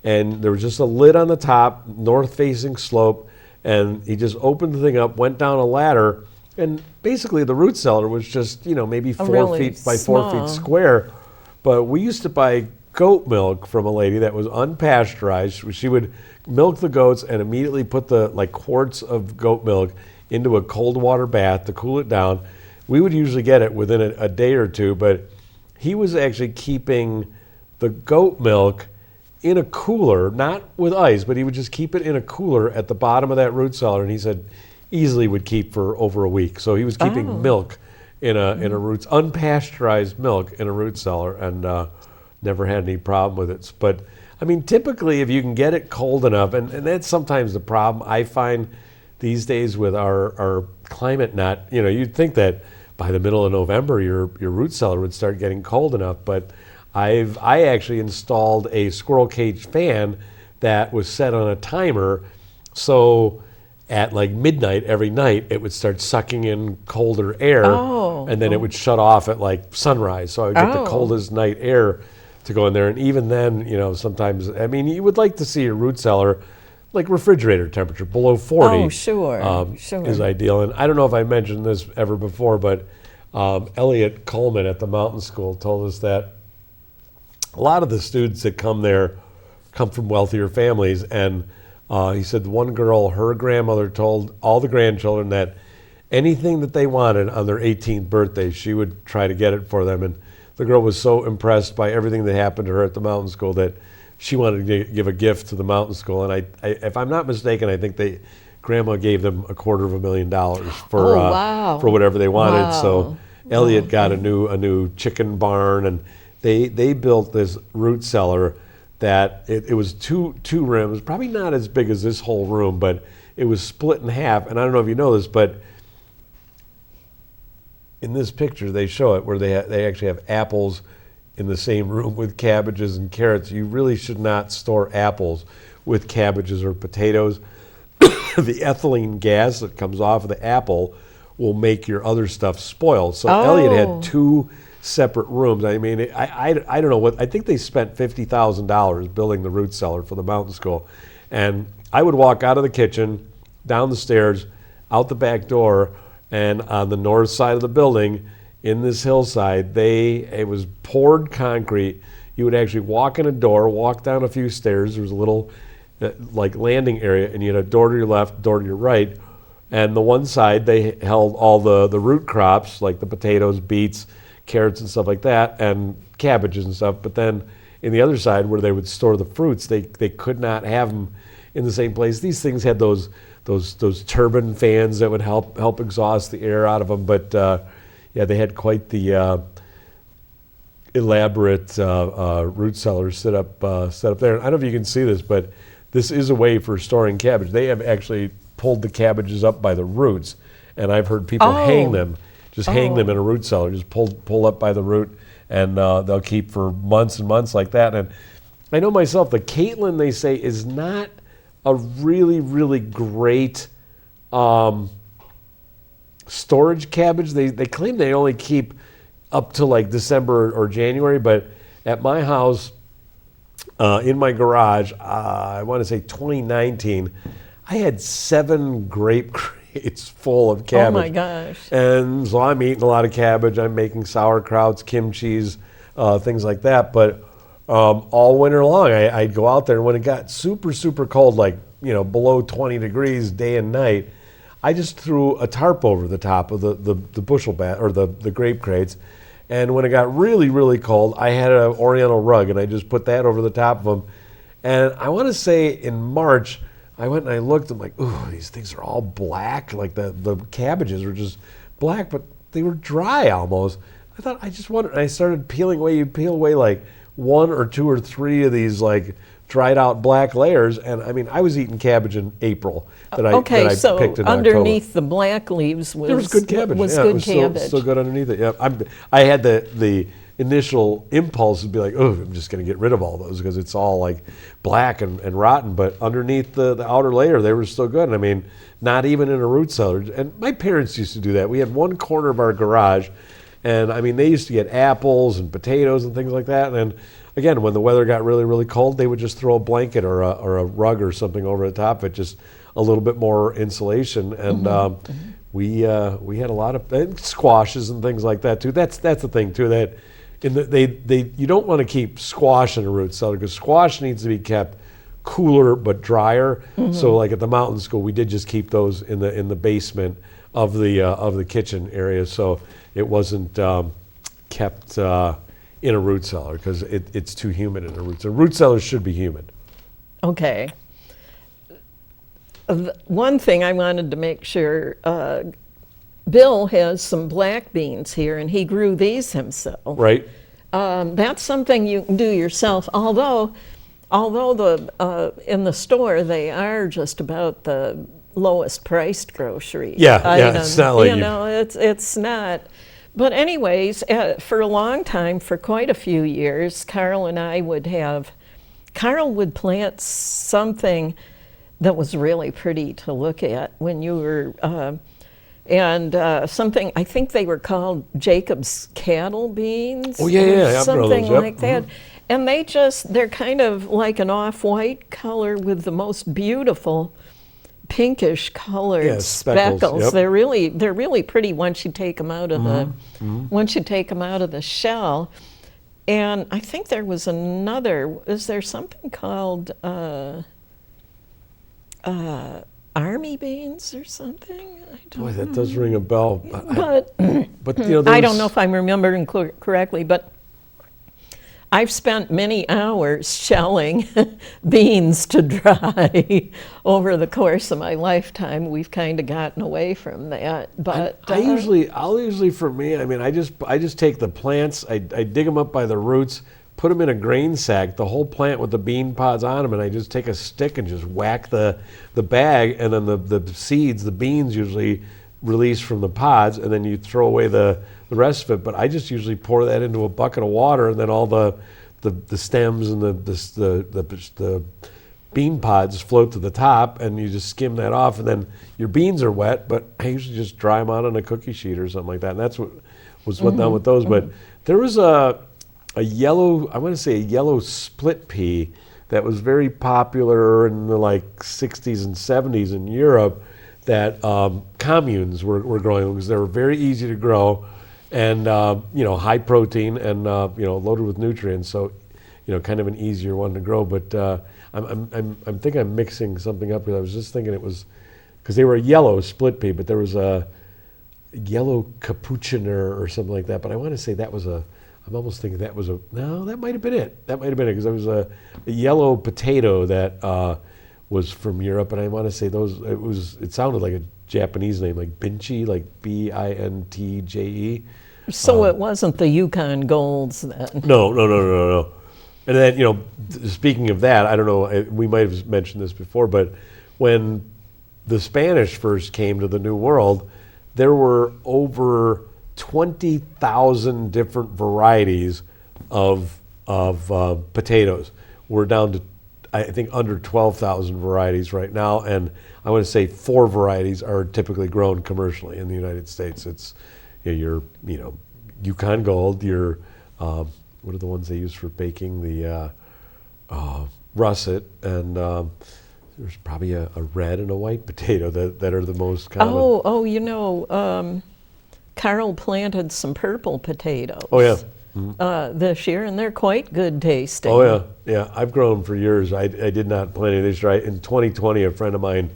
And there was just a lid on the top, north-facing slope, and he just opened the thing up, went down a ladder, and basically the root cellar was just, maybe 4 really feet by 4 small. feet square. But we used to buy goat milk from a lady that was unpasteurized. She would milk the goats and immediately put the quarts of goat milk into a cold water bath to cool it down. We would usually get it within a day or two, but he was actually keeping the goat milk in a cooler, not with ice, but he would just keep it in a cooler at the bottom of that root cellar, and he said easily would keep for over a week. So he was keeping milk in a unpasteurized milk in a root cellar, and never had any problem with it. But I mean, typically, if you can get it cold enough, and that's sometimes the problem I find these days with our climate. You'd think that by the middle of November your root cellar would start getting cold enough, but I actually installed a squirrel cage fan that was set on a timer, so at like midnight every night it would start sucking in colder air, and then it would shut off at like sunrise, so I would get the coldest night air to go in there. And even then, sometimes, I mean, you would like to see your root cellar like refrigerator temperature, below 40. Oh, sure. Is ideal. And I don't know if I mentioned this ever before, but Elliot Coleman at the Mountain School told us that a lot of the students that come there come from wealthier families. And he said one girl, her grandmother told all the grandchildren that anything that they wanted on their 18th birthday, she would try to get it for them. And the girl was so impressed by everything that happened to her at the Mountain School that she wanted to give a gift to the Mountain School. And I if I'm not mistaken, I think Grandma gave them $250,000 for whatever they wanted. Wow. So Elliot got a new chicken barn, and they built this root cellar that it was two rooms, probably not as big as this whole room, but it was split in half. And I don't know if you know this, but in this picture they show it where they actually have apples in the same room with cabbages and carrots. You really should not store apples with cabbages or potatoes. The ethylene gas that comes off of the apple will make your other stuff spoil. So Elliot had 2 separate rooms. I mean, I don't know what, I think they spent $50,000 building the root cellar for the Mountain School. And I would walk out of the kitchen, down the stairs, out the back door, and on the north side of the building, in this hillside, it was poured concrete. You would actually walk in a door, walk down a few stairs. There was a little landing area, and you had a door to your left, door to your right. And the one side, they held all the root crops, like the potatoes, beets, carrots, and stuff like that, and cabbages and stuff. But then in the other side where they would store the fruits, they could not have them in the same place. These things had those turbine fans that would help exhaust the air out of them. But yeah, they had quite the elaborate root cellars set up there. And I don't know if you can see this, but this is a way for storing cabbage. They have actually pulled the cabbages up by the roots, and I've heard people hang them in a root cellar, just pull up by the root, and they'll keep for months and months like that. And I know myself, the Caitlin, they say, is not a really, really great storage cabbage. They claim they only keep up to like December or January, but at my house, in my garage, I want to say 2019, I had 7 grape crates full of cabbage. Oh my gosh. And so I'm eating a lot of cabbage. I'm making sauerkrauts, kimchis, things like that. But all winter long, I'd go out there, and when it got super, super cold, like, below 20 degrees day and night, I just threw a tarp over the top of the bushel or the grape crates. And when it got really, really cold, I had an Oriental rug, and I just put that over the top of them. And I want to say in March, I went and I looked, I'm like, ooh, these things are all black. Like the cabbages were just black, but they were dry almost. I thought, I just wondered, and I started peeling away. You peel away like 1 or 2 or 3 of these like dried out black layers. And I mean, I was eating cabbage in April that I picked in October. Underneath the black leaves there was good cabbage. Was yeah, good it was cabbage. Still good underneath it. Yeah, I had the initial impulse to be like, oh, I'm just going to get rid of all those because it's all like black and rotten. But underneath the outer layer, they were still good. And I mean, not even in a root cellar. And my parents used to do that. We had one corner of our garage, and I mean, they used to get apples and potatoes and things like that. And again, when the weather got really, really cold, they would just throw a blanket or a rug or something over the top of it, just a little bit more insulation. And we had a lot of squashes and things like that too. That's the thing too, that you don't want to keep squash in a root cellar because squash needs to be kept cooler but drier. So like at the mountain school, we did just keep those in the basement of the kitchen area, so it wasn't kept in a root cellar because it's too humid in a root cellar. Root cellars should be humid. Okay. One thing I wanted to make sure, Bill has some black beans here, and he grew these himself. Right. That's something you can do yourself, although in the store they are just about the lowest priced grocery item. It's not like it's not. But anyways, for a long time, for quite a few years, Carl would plant something that was really pretty to look at when you were, something, I think they were called Jacob's cattle beans. Oh, yeah, something those, like that. And they're kind of like an off-white color with the most beautiful pinkish colored speckles. Yep. They're really pretty once you take them out of the shell. And I think there was another. Is there something called army beans or something? I don't Boy, that does ring a bell. But I don't know if I'm remembering correctly, but I've spent many hours shelling beans to dry over the course of my lifetime. We've kind of gotten away from that, but I'll usually for me, I mean, I just take the plants, I dig them up by the roots, put them in a grain sack, the whole plant with the bean pods on them, and I just take a stick and just whack the bag, and then the seeds, the beans usually release from the pods, and then you throw away the rest of it. But I just usually pour that into a bucket of water, and then all the stems and the bean pods float to the top, and you just skim that off, and then your beans are wet. But I usually just dry them out on a cookie sheet or something like that, and that's what was done with those. But there was a yellow, I want to say a yellow split pea that was very popular in the like 60s and 70s in Europe, that communes were growing because they were very easy to grow, and high protein and loaded with nutrients. So, kind of an easier one to grow. But I'm thinking I'm mixing something up because I was just thinking it was because they were a yellow split pea, but there was a yellow capuchiner or something like that. But I want to say that was a I'm almost thinking that was that might have been it. That might have been it because it was a yellow potato that was from Europe, and I want to say it sounded like a Japanese name, like Binche, like Bintje. So it wasn't the Yukon Golds then? No. And then, speaking of that, I don't know, we might have mentioned this before, but when the Spanish first came to the New World, there were over 20,000 different varieties of potatoes. We're down to, I think, under 12,000 varieties right now, and I want to say 4 varieties are typically grown commercially in the United States. It's your Yukon Gold, your what are the ones they use for baking? The russet, and there's probably a red and a white potato that are the most common. Carl planted some purple potatoes. Oh yeah. This year, and they're quite good tasting. Oh yeah. I've grown them for years. I did not plant any this year. In 2020, a friend of mine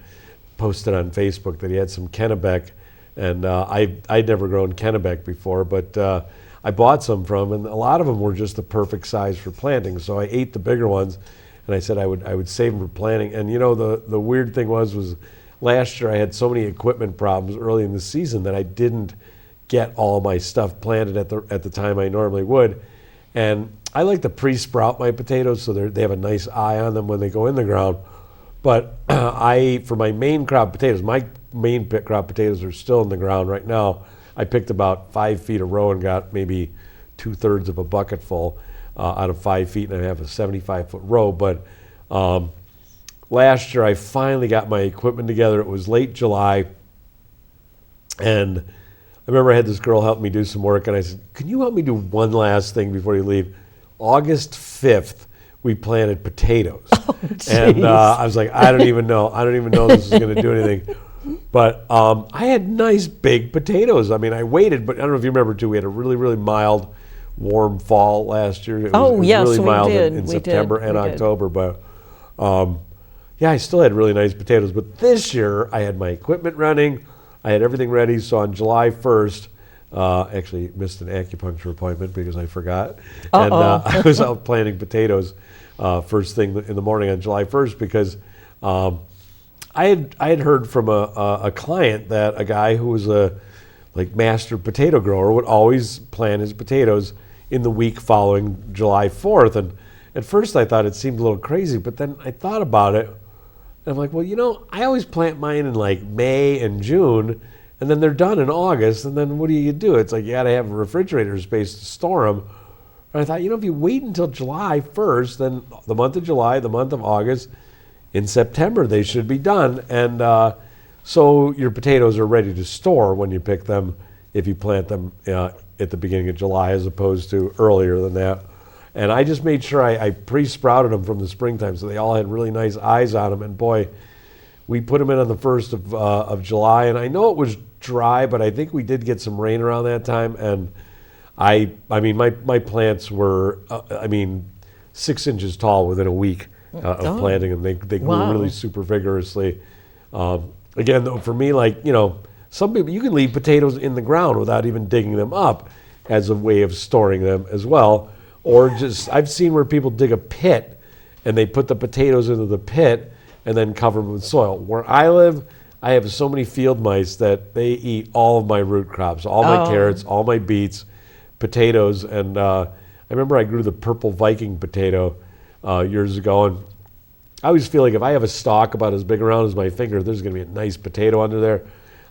posted on Facebook that he had some Kennebec, and I'd never grown Kennebec before, but I bought some from, and a lot of them were just the perfect size for planting. So I ate the bigger ones, and I said I would save them for planting. And the weird thing was last year I had so many equipment problems early in the season that I didn't get all my stuff planted at the time I normally would. And I like to pre-sprout my potatoes so they have a nice eye on them when they go in the ground. But for my main crop potatoes, my main crop potatoes are still in the ground right now. I picked about 5 feet a row and got maybe 2/3 of a bucket full out of 5 feet, and I have a 75-foot row. But last year I finally got my equipment together. It was late July, and I remember I had this girl help me do some work, and I said, "Can you help me do one last thing before you leave?" August 5th, we planted potatoes. Oh, and I was like, I don't even know this is going to do anything. But I had nice big potatoes. I mean, I waited, but I don't know if you remember too, we had a really, really mild, warm fall last year. It was yes, really we mild did. in We September did. and We did. October. But I still had really nice potatoes. But this year, I had my equipment running. I had everything ready. So on July 1st, actually missed an acupuncture appointment because I forgot. And I was out planting potatoes first thing in the morning on July 1st because I had heard from a client that a guy who was a master potato grower would always plant his potatoes in the week following July 4th. And at first I thought it seemed a little crazy, but then I thought about it. And I'm like, well, I always plant mine in May and June, and then they're done in August, and then what do you do? It's like you got to have a refrigerator space to store them. And I thought, if you wait until July 1st, then the month of July, the month of August, in September they should be done. And so your potatoes are ready to store when you pick them if you plant them at the beginning of July as opposed to earlier than that. And I just made sure I pre-sprouted them from the springtime so they all had really nice eyes on them. And boy, we put them in on the 1st of July. And I know it was dry, but I think we did get some rain around that time. And I mean, my plants were, 6 inches tall within a week of planting them. They grew really super vigorously. Again, though, for me, some people, you can leave potatoes in the ground without even digging them up as a way of storing them as well. Or I've seen where people dig a pit and they put the potatoes into the pit and then cover them with soil. Where I live, I have so many field mice that they eat all of my root crops, all my carrots, all my beets, potatoes. And I remember I grew the purple Viking potato years ago. And I always feel like if I have a stalk about as big around as my finger, there's going to be a nice potato under there.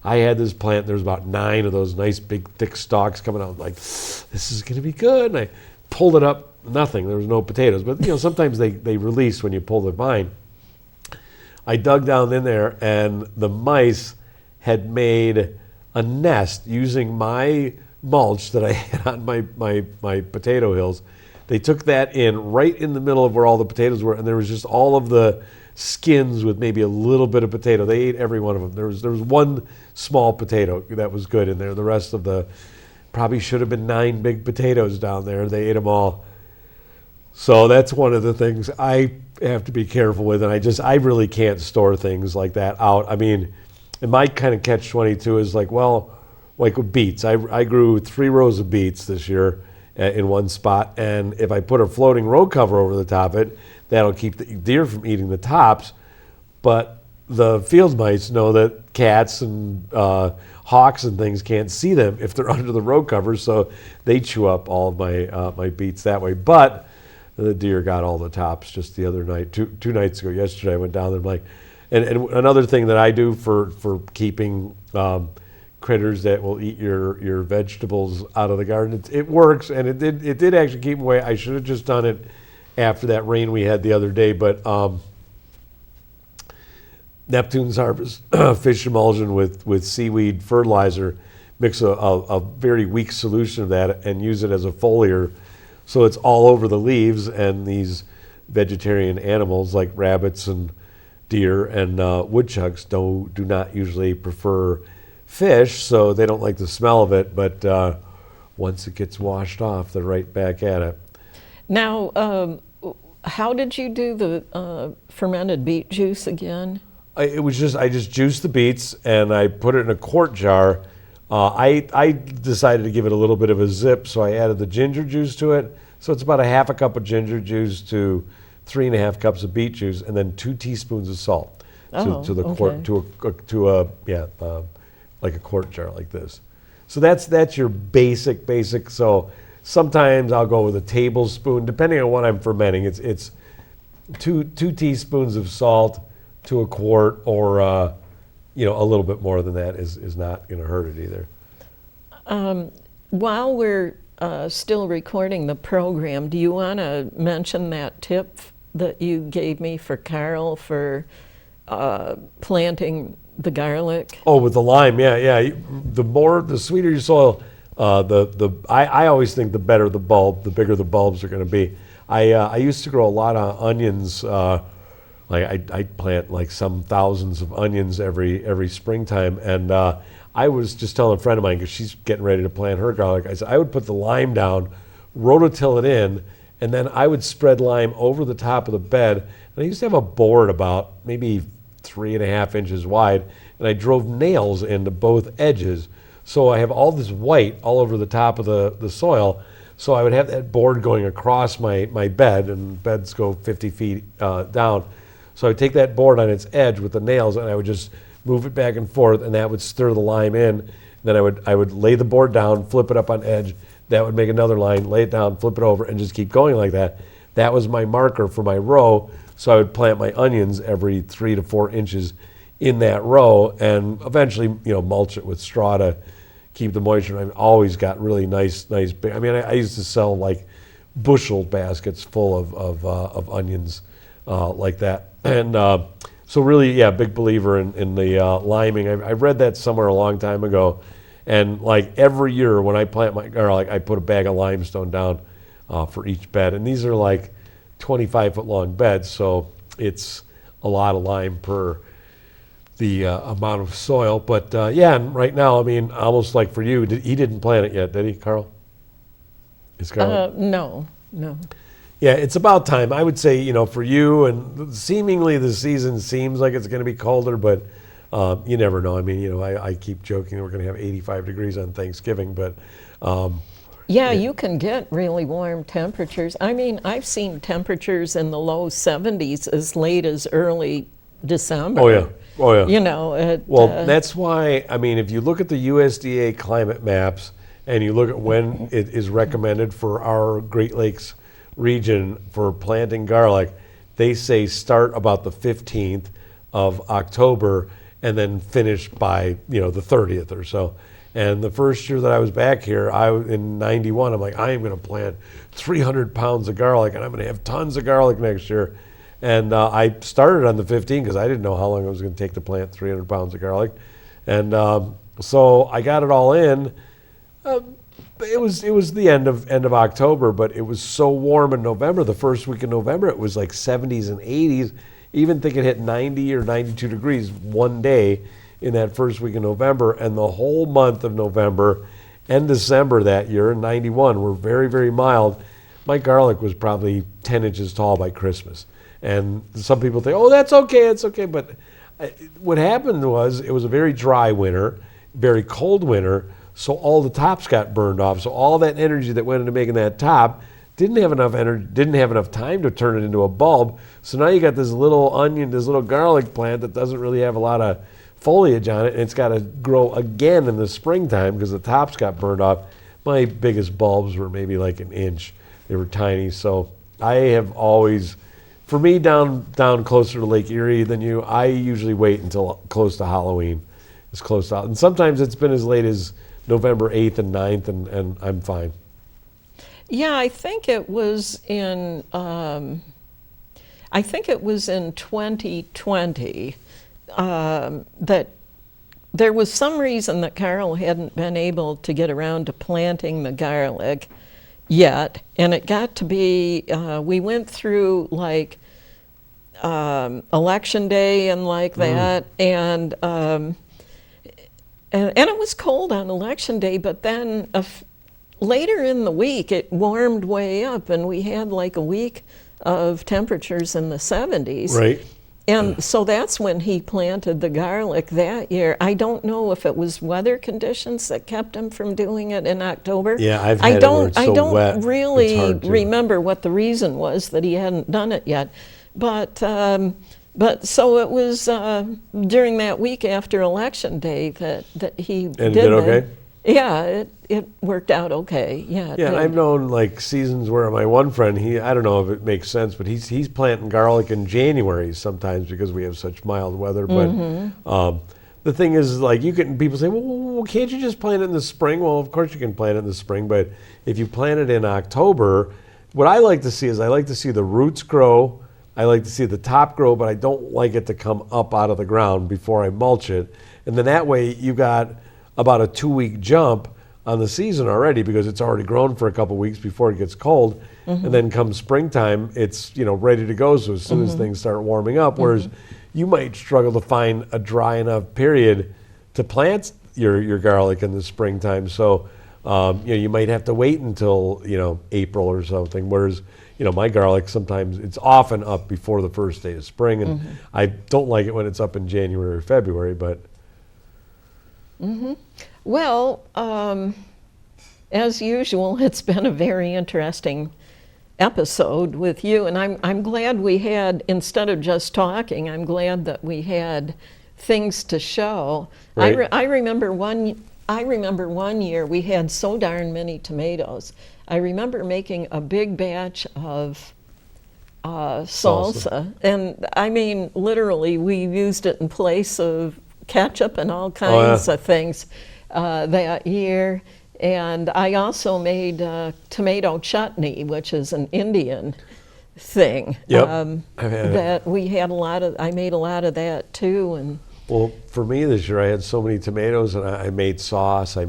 I had this plant, there's about 9 of those nice big thick stalks coming out. I'm like, this is going to be good. And I pulled it up, nothing. There was no potatoes. But sometimes they release when you pull the vine. I dug down in there, and the mice had made a nest using my mulch that I had on my potato hills. They took that in right in the middle of where all the potatoes were, and there was just all of the skins with maybe a little bit of potato. They ate every one of them. There was one small potato that was good in there. The rest of the probably should have been 9 big potatoes down there. They ate them all. So that's one of the things I have to be careful with, and I really can't store things like that out. I mean, and my kind of catch-22 is like with beets. I grew 3 rows of beets this year in one spot. And if I put a floating row cover over the top of it, that'll keep the deer from eating the tops. But the field mice know that cats and hawks and things can't see them if they're under the row cover, so they chew up all of my beets that way. But the deer got all the tops just the other night, two nights ago. Yesterday I went down there, I'm like, and another thing that I do for keeping critters that will eat your vegetables out of the garden, it works, and it did actually keep them away. I should have just done it after that rain we had the other day, but Neptune's Harvest fish emulsion with seaweed fertilizer, mix a very weak solution of that and use it as a foliar, so it's all over the leaves, and these vegetarian animals like rabbits and deer and woodchucks do not usually prefer fish, so they don't like the smell of it, but once it gets washed off, they're right back at it. Now, how did you do the fermented beet juice again? I just juiced the beets and I put it in a quart jar. I decided to give it a little bit of a zip, so I added the ginger juice to it. So it's about a half a cup of ginger juice to 3.5 cups of beet juice, and then 2 teaspoons of salt to the quart, to a like a quart jar like this. So that's your basic. So sometimes I'll go with a tablespoon, depending on what I'm fermenting. It's two teaspoons of salt to a quart, or a little bit more than that is not going to hurt it either. While we're still recording the program, do you want to mention that tip that you gave me for Carl for planting the garlic? Oh, with the lime, yeah. The sweeter your soil, I always think the better the bulb, the bigger the bulbs are going to be. I used to grow a lot of onions. I plant like some thousands of onions every springtime, and I was just telling a friend of mine, because she's getting ready to plant her garlic, I said I would put the lime down, rototill it in, and then I would spread lime over the top of the bed. And I used to have a board about maybe 3.5 inches wide, and I drove nails into both edges. So I have all this white all over the top of the soil. So I would have that board going across my bed, and beds go 50 feet down. So I would take that board on its edge with the nails, and I would just move it back and forth, and that would stir the lime in. Then I would lay the board down, flip it up on edge. That would make another line, lay it down, flip it over, and just keep going like that. That was my marker for my row. So I would plant my onions every 3 to 4 inches in that row, and eventually, mulch it with straw to keep the moisture. I've always got really nice big. I mean, I used to sell like bushel baskets full of onions like that. And so really, big believer in the liming. I read that somewhere a long time ago. And like every year when I plant my garlic, I put a bag of limestone down for each bed. And these are like 25-foot long beds, so it's a lot of lime per the amount of soil. But and right now, I mean, almost like for you, he didn't plant it yet, did he, Carl? Is Carl? No. Yeah, it's about time. I would say, for you, and seemingly the season seems like it's going to be colder, but you never know. I mean, I keep joking we're going to have 85 degrees on Thanksgiving, but you can get really warm temperatures. I mean, I've seen temperatures in the low 70s as late as early December. Oh yeah. Well, that's why, I mean, if you look at the USDA climate maps and you look at when it is recommended for our Great Lakes region for planting garlic, they say start about the 15th of October and then finish by, the 30th or so. And the first year that I was back here, in 91, I'm like, I am going to plant 300 pounds of garlic, and I'm going to have tons of garlic next year. And I started on the 15th because I didn't know how long it was going to take to plant 300 pounds of garlic. And so I got it all in. It was the end of October, but it was so warm in November. The first week in November, it was like 70s and 80s. Even think it hit 90 or 92 degrees one day in that first week in November. And the whole month of November and December that year in 91 were very, very mild. My garlic was probably 10 inches tall by Christmas. And some people think, oh, that's okay, it's okay. But what happened was it was a very dry winter, very cold winter. so all the tops got burned off. So all that energy that went into making that top didn't have enough energy, didn't have enough time to turn it into a bulb. So now you got this little onion, this little garlic plant that doesn't really have a lot of foliage on it, and it's got to grow again in the springtime because the tops got burned off. My biggest bulbs were maybe like an inch. They were tiny. So I have always, for me down closer to Lake Erie than you, I usually wait until close to Halloween. It's close to, and sometimes it's been as late as November 8th and 9th, and I'm fine. Yeah, I think it was in 2020 that there was some reason that Carol hadn't been able to get around to planting the garlic yet, and it got to be, we went through like election day and like that, and it was cold on election day, but then later in the week it warmed way up, and we had like a week of temperatures in the 70s. Right. And so that's when he planted the garlic that year. I don't know if it was weather conditions that kept him from doing it in October. Yeah, I've had it where it's so wet, don't really it's hard to remember what the reason was that he hadn't done it yet. But so it was during that week after Election Day that he And did it did it. okay? Yeah, it worked out okay. Yeah, it Yeah, did. I've known like seasons where my one friend, I don't know if it makes sense, but he's planting garlic in January sometimes because we have such mild weather. But the thing is, like, people say, well, can't you just plant it in the spring? Well, of course you can plant it in the spring, but if you plant it in October, what I like to see is I like to see the roots grow. I like to see the top grow, but I don't like it to come up out of the ground before I mulch it. And then that way you got about a 2-week jump on the season already because it's already grown for a couple weeks before it gets cold. And then come springtime, it's ready to go. So as soon as things start warming up, whereas you might struggle to find a dry enough period to plant your garlic in the springtime. So you might have to wait until April or something. Whereas my garlic sometimes it's often up before the first day of spring, and I don't like it when it's up in January or February, but. Well, as usual, it's been a very interesting episode with you, and I'm glad we had, instead of just talking, I'm glad that we had things to show. Right. I remember one year we had so darn many tomatoes. I remember making a big batch of salsa, and I mean literally we used it in place of ketchup and all kinds of things that year. And I also made tomato chutney, which is an Indian thing. Yep, I've had that we had I made a lot of that too. And well, for me this year I had so many tomatoes, and I made sauce, I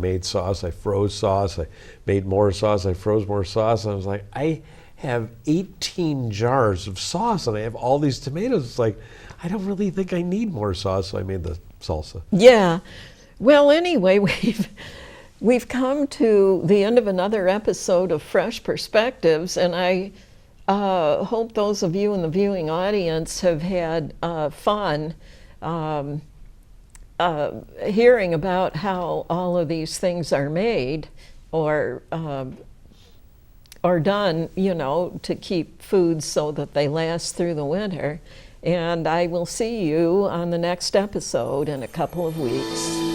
froze sauce, I made more sauce, I froze more sauce, and I was like, I have 18 jars of sauce and I have all these tomatoes. It's like, I don't really think I need more sauce, so I made the salsa. Yeah. Well, anyway, we've come to the end of another episode of Fresh Perspectives, and I hope those of you in the viewing audience have had fun hearing about how all of these things are made or done, to keep foods so that they last through the winter. And I will see you on the next episode in a couple of weeks.